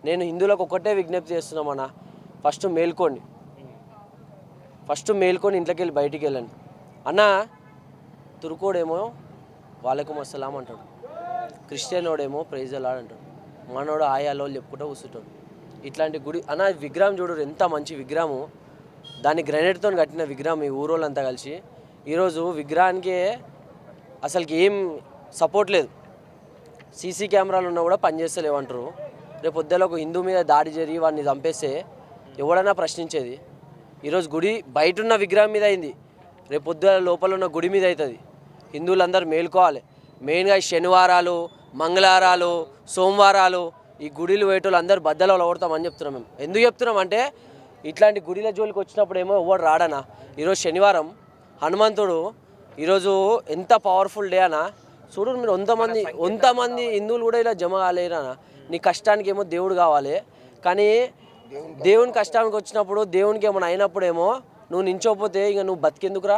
నేను హిందువులకు ఒక్కటే విజ్ఞప్తి చేస్తున్నామన్నా, ఫస్ట్ మేల్కోండి, ఇంట్లోకి వెళ్ళి బయటికి వెళ్ళండి అన్న. తురుకోడేమో వాళ్ళకు అస్సలాం అంటాడు, క్రిస్టియన్ వాడేమో ప్రైజ్ అలాడ్ అంటాడు, మనోడు ఆయాలో చెప్పుకుంటూ కూర్చుంటాడు. ఇట్లాంటి గుడి అన్న, విగ్రహం చూడు ఎంత మంచి విగ్రహము, దాన్ని గ్రానైట్తో కట్టిన విగ్రహం ఈ ఊరోళ్ళంతా కలిసి. ఈరోజు విగ్రహానికి అసలుకి ఏం సపోర్ట్ లేదు, సీసీ కెమెరాలు ఉన్నా కూడా పనిచేస్తలేవంటారు. రేపు పొద్దులో ఒక హిందూ మీద దాడి జరిగి వాడిని చంపేస్తే ఎవడైనా ప్రశ్నించేది. ఈరోజు గుడి బయట ఉన్న విగ్రహం మీద అయింది, రేపు పొద్దుల లోపల ఉన్న గుడి మీద అవుతుంది. హిందువులందరూ మేల్కోవాలి. మెయిన్గా శనివారాలు, మంగళవారాలు, సోమవారాలు ఈ గుడిలు వేటోళ్ళు అందరూ బద్దలో కొడతామని చెప్తున్నాం. మేము ఎందుకు చెప్తున్నాం అంటే, ఇట్లాంటి గుడిల జోలికి వచ్చినప్పుడు ఏమో ఎవడు రాడనా. ఈరోజు శనివారం, హనుమంతుడు ఈరోజు ఎంత పవర్ఫుల్ డే అన్న. చూడు మీరు, వంతమంది హిందువులు కూడా ఇలా జమ కాలేరనా. నీ కష్టానికి ఏమో దేవుడు కావాలి, కానీ దేవుని కష్టానికి వచ్చినప్పుడు, దేవునికి ఏమైనా అయినప్పుడేమో నువ్వు నించోపోతే ఇక నువ్వు బతికెందుకురా.